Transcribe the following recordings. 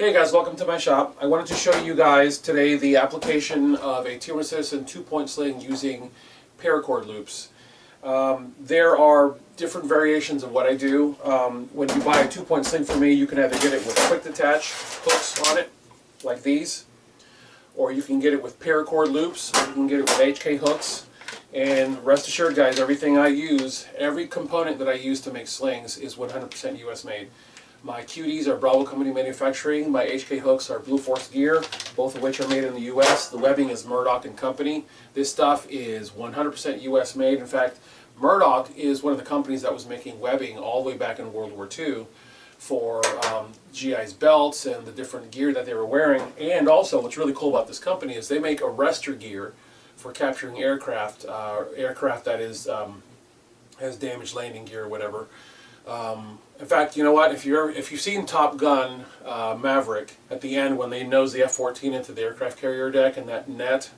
Hey guys, welcome to my shop. I wanted to show you guys today the application of a T.REX Citizen 2-point sling using paracord loops. There are different variations of what I do. When you buy a 2-point sling from me, you can either get it with quick detach hooks on it, like these, or you can get it with paracord loops, or you can get it with HK hooks. And rest assured guys, everything I use, every component that I use to make slings is 100% US made. My QDs are Bravo Company manufacturing, my HK hooks are Blue Force Gear, both of which are made in the US. The webbing is Murdoch and Company. This stuff is 100% US made. In fact, Murdoch is one of the companies that was making webbing all the way back in World War II for GI's belts and the different gear that they were wearing. And also, what's really cool about this company is they make arrestor gear for capturing aircraft, aircraft that is has damaged landing gear or whatever. In fact, you know what? If you've seen Top Gun Maverick, at the end when they nose the F-14 into the aircraft carrier deck and that net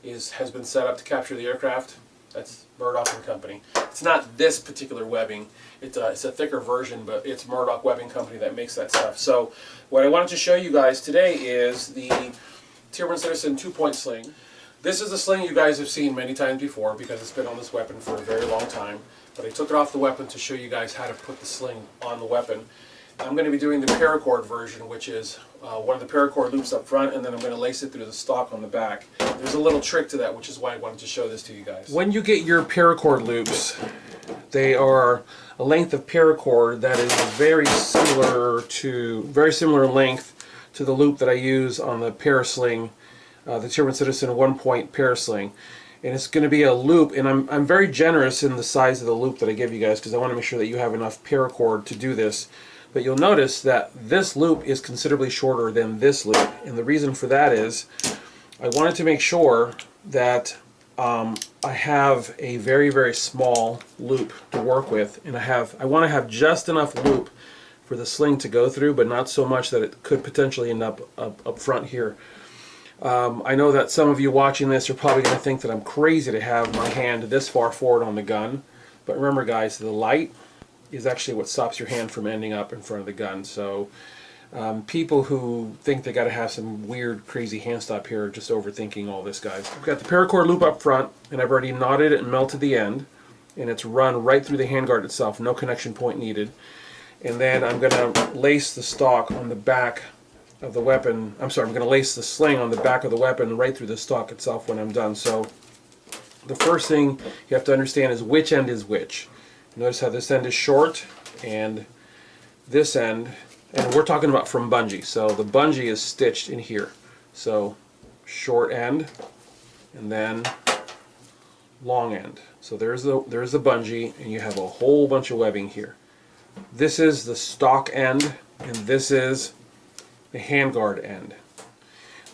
has been set up to capture the aircraft, that's Murdoch and Company. It's not this particular webbing. It's a thicker version, but it's Murdoch Webbing Company that makes that stuff. So what I wanted to show you guys today is the T.REX Citizen 2-point sling. This is a sling you guys have seen many times before because it's been on this weapon for a very long time. But I took it off the weapon to show you guys how to put the sling on the weapon. I'm going to be doing the paracord version, which is one of the paracord loops up front, and then I'm going to lace it through the stock on the back. There's a little trick to that, which is why I wanted to show this to you guys. When you get your paracord loops, they are a length of paracord that is very similar length to the loop that I use on the parasling, the T.REX Citizen 1-point parasling. And it's going to be a loop, and I'm very generous in the size of the loop that I give you guys because I want to make sure that you have enough paracord to do this. But you'll notice that this loop is considerably shorter than this loop, and the reason for that is I wanted to make sure that I have a very, very small loop to work with, and I want to have just enough loop for the sling to go through, but not so much that it could potentially end up front here. I know that some of you watching this are probably going to think that I'm crazy to have my hand this far forward on the gun, but remember guys, the light is actually what stops your hand from ending up in front of the gun. So people who think they got to have some weird crazy hand stop here are just overthinking all this, guys. I've got the paracord loop up front, and I've already knotted it and melted the end, and it's run right through the handguard itself, no connection point needed. And then I'm going to lace the stock on the back of the weapon. I'm sorry, I'm going to lace the sling on the back of the weapon right through the stock itself when I'm done. So the first thing you have to understand is which end is which. Notice how this end is short and this end, and we're talking about from bungee. So the bungee is stitched in here. So short end and then long end. So there's the bungee, and you have a whole bunch of webbing here. This is the stock end, and this is the handguard end.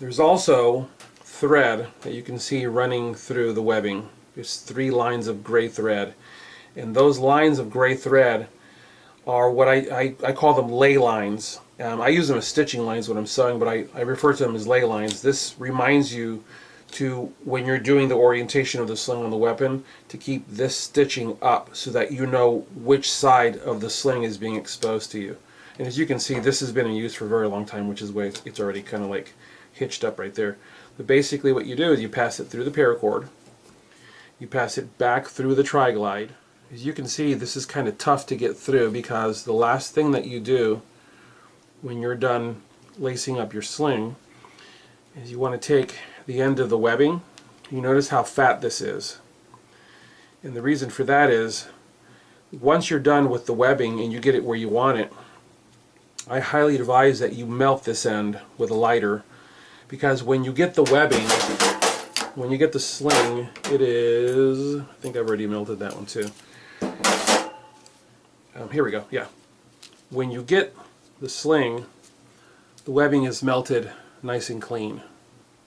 There's also thread that you can see running through the webbing. There's 3 lines of gray thread, and those lines of gray thread are what I call them lay lines. I use them as stitching lines when I'm sewing, but I refer to them as lay lines. This reminds you to, when you're doing the orientation of the sling on the weapon, to keep this stitching up so that you know which side of the sling is being exposed to you. And as you can see, this has been in use for a very long time, which is why it's already kind of like hitched up right there. But basically what you do is you pass it through the paracord, you pass it back through the tri-glide. As you can see, this is kind of tough to get through because the last thing that you do when you're done lacing up your sling is you want to take the end of the webbing. You notice how fat this is. And the reason for that is once you're done with the webbing and you get it where you want it, I highly advise that you melt this end with a lighter, because when you get the webbing, when you get the sling, it is, I think I've already melted that one too. Here we go, yeah. When you get the sling, the webbing is melted nice and clean,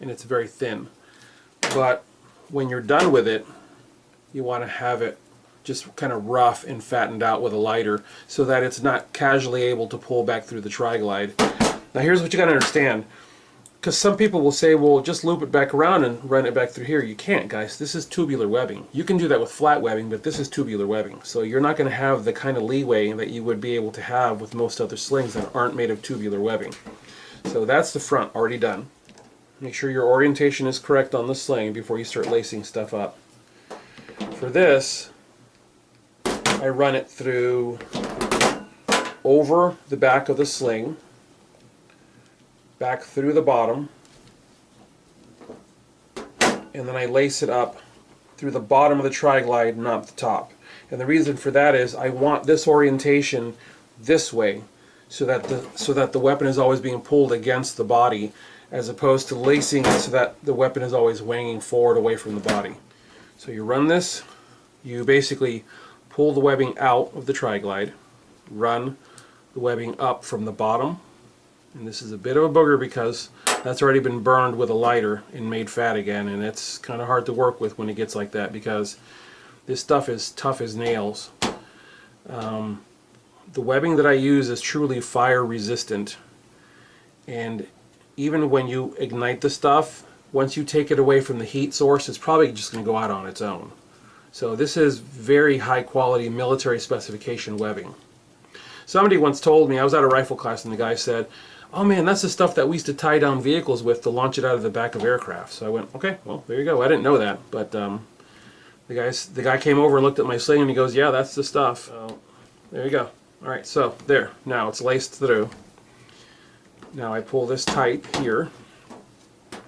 and it's very thin. But when you're done with it, you want to have it just kind of rough and fattened out with a lighter so that it's not casually able to pull back through the tri-glide. Now here's what you got to understand, because some people will say, well, just loop it back around and run it back through here. You can't, guys. This is tubular webbing. You can do that with flat webbing, but this is tubular webbing. So you're not going to have the kind of leeway that you would be able to have with most other slings that aren't made of tubular webbing. So that's the front, already done. Make sure your orientation is correct on the sling before you start lacing stuff up. For this, I run it through over the back of the sling, back through the bottom, and then I lace it up through the bottom of the tri-glide, not the top. And the reason for that is I want this orientation this way, so that the weapon is always being pulled against the body, as opposed to lacing it so that the weapon is always winging forward away from the body. So you run this, you basically pull the webbing out of the tri-glide, run the webbing up from the bottom, and this is a bit of a booger because that's already been burned with a lighter and made fat again, and it's kind of hard to work with when it gets like that because this stuff is tough as nails. The webbing that I use is truly fire resistant, and even when you ignite the stuff, once you take it away from the heat source, it's probably just going to go out on its own. So this is very high quality military specification webbing. Somebody once told me, I was at a rifle class, and the guy said, "Oh man, that's the stuff that we used to tie down vehicles with to launch it out of the back of aircraft." So I went, okay, well, there you go. I didn't know that, but the guy came over and looked at my sling and he goes, "Yeah, that's the stuff." So there you go. All right, so there. Now it's laced through. Now I pull this tight here. And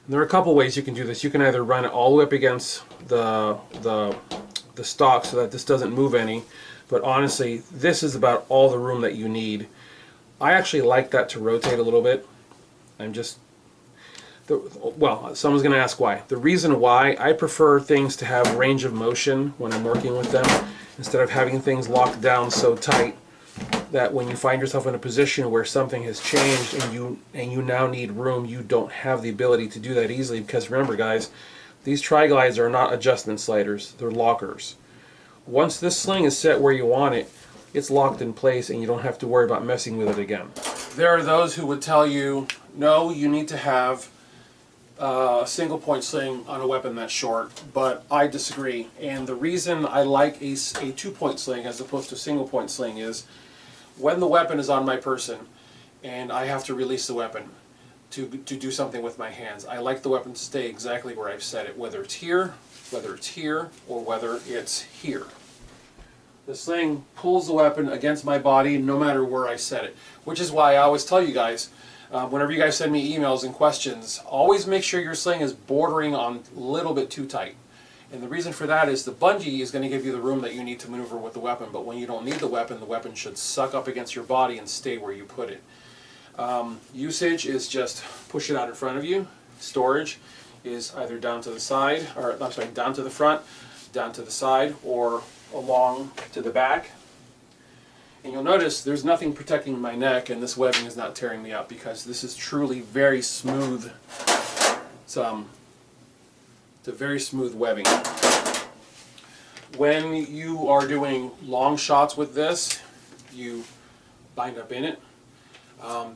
there are a couple ways you can do this. You can either run it all the way up against the stock so that this doesn't move any, but honestly, this is about all the room that you need. I actually like that to rotate a little bit. Well, someone's going to ask why. The reason why, I prefer things to have range of motion when I'm working with them, instead of having things locked down so tight that when you find yourself in a position where something has changed and you now need room, you don't have the ability to do that easily. Because remember, guys, these tri-glides are not adjustment sliders, they're lockers. Once this sling is set where you want it, it's locked in place and you don't have to worry about messing with it again. There are those who would tell you, no, you need to have a single point sling on a weapon that's short, but I disagree. And the reason I like a 2-point sling as opposed to a single point sling is when the weapon is on my person and I have to release the weapon to do something with my hands, I like the weapon to stay exactly where I've set it, whether it's here, or whether it's here. The sling pulls the weapon against my body no matter where I set it, which is why I always tell you guys, whenever you guys send me emails and questions, always make sure your sling is bordering on a little bit too tight. And the reason for that is the bungee is going to give you the room that you need to maneuver with the weapon, but when you don't need the weapon should suck up against your body and stay where you put it. Usage is just push it out in front of you. Storage is either down to the side, or I'm sorry, down to the front, down to the side, or along to the back. And you'll notice there's nothing protecting my neck, and this webbing is not tearing me up because this is truly very smooth. It's a very smooth webbing. When you are doing long shots with this, you bind up in it.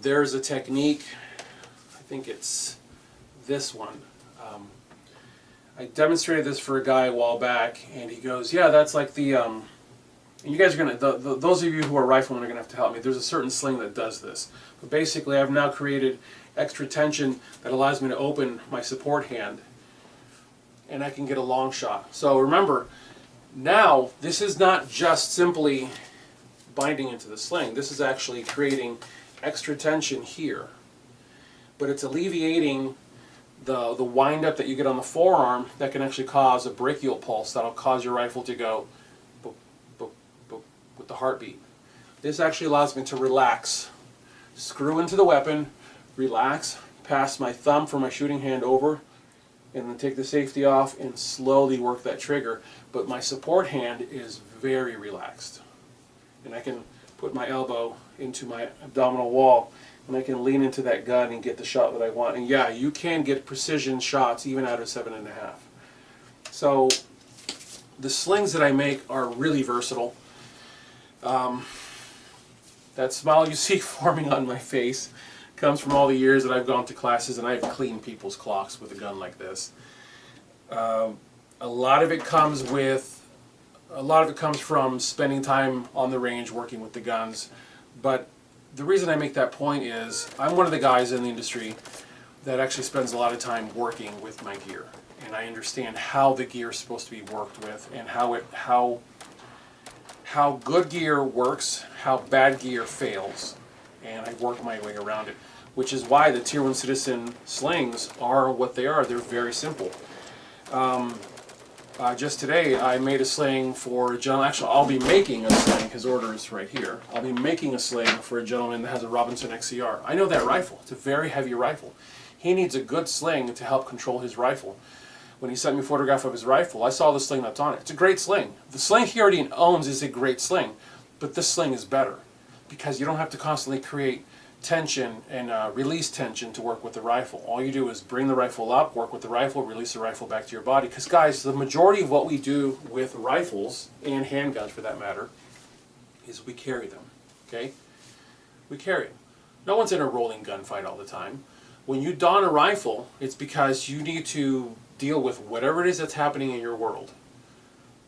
There's a technique, I think it's this one. I demonstrated this for a guy a while back, and he goes, "Yeah, that's like the." And you guys are gonna, those of you who are riflemen are gonna have to help me. There's a certain sling that does this, but basically, I've now created extra tension that allows me to open my support hand, and I can get a long shot. So remember, now this is not just simply binding into the sling. This is actually creating extra tension here, but it's alleviating the wind up that you get on the forearm that can actually cause a brachial pulse that'll cause your rifle to go boop, boop, boop, with the heartbeat. This actually allows me to relax, screw into the weapon, relax, pass my thumb from my shooting hand over, and then take the safety off and slowly work that trigger. But my support hand is very relaxed, and I can put my elbow into my abdominal wall and I can lean into that gun and get the shot that I want. And yeah, you can get precision shots even out of 7.5. So the slings that I make are really versatile. That smile you see forming on my face comes from all the years that I've gone to classes and I've cleaned people's clocks with a gun like this. A lot of it comes from spending time on the range working with the guns, but the reason I make that point is I'm one of the guys in the industry that actually spends a lot of time working with my gear, and I understand how the gear is supposed to be worked with, and how good gear works, how bad gear fails, and I work my way around it, which is why the Tier 1 Citizen slings are what they are. They're very simple. Just today I made a sling for a gentleman. Actually, I'll be making a sling. His order is right here. I'll be making a sling for a gentleman that has a Robinson XCR. I know that rifle. It's a very heavy rifle. He needs a good sling to help control his rifle. When he sent me a photograph of his rifle, I saw the sling that's on it. It's a great sling. The sling he already owns is a great sling, but this sling is better because you don't have to constantly create tension and release tension to work with the rifle. All you do is bring the rifle up, work with the rifle, release the rifle back to your body. Because guys, the majority of what we do with rifles, and handguns for that matter, is we carry them, okay? We carry them. No one's in a rolling gunfight all the time. When you don a rifle, it's because you need to deal with whatever it is that's happening in your world.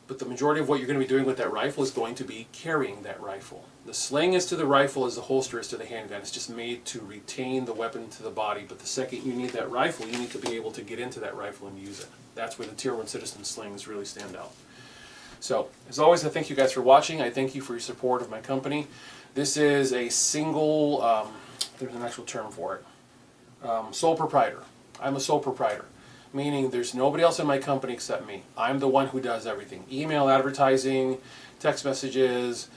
But the majority of what you're going to be doing with that rifle is going to be carrying that rifle. The sling is to the rifle as the holster is to the handgun. It's just made to retain the weapon to the body, but the second you need that rifle, you need to be able to get into that rifle and use it. That's where the Tier 1 Citizen slings really stand out. So, as always, I thank you guys for watching. I thank you for your support of my company. This is a single, there's an actual term for it, sole proprietor. I'm a sole proprietor. Meaning there's nobody else in my company except me. I'm the one who does everything. Email advertising, text messages,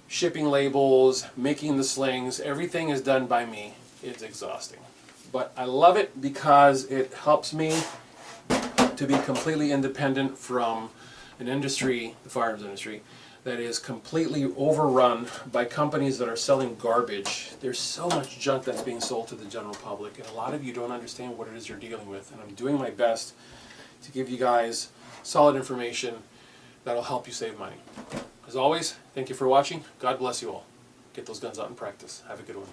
shipping labels, making the slings, everything is done by me. It's exhausting. But I love it because it helps me to be completely independent from an industry, the firearms industry, that is completely overrun by companies that are selling garbage. There's so much junk that's being sold to the general public, and a lot of you don't understand what it is you're dealing with, and I'm doing my best to give you guys solid information that'll help you save money. As always, thank you for watching. God bless you all. Get those guns out in practice. Have a good one.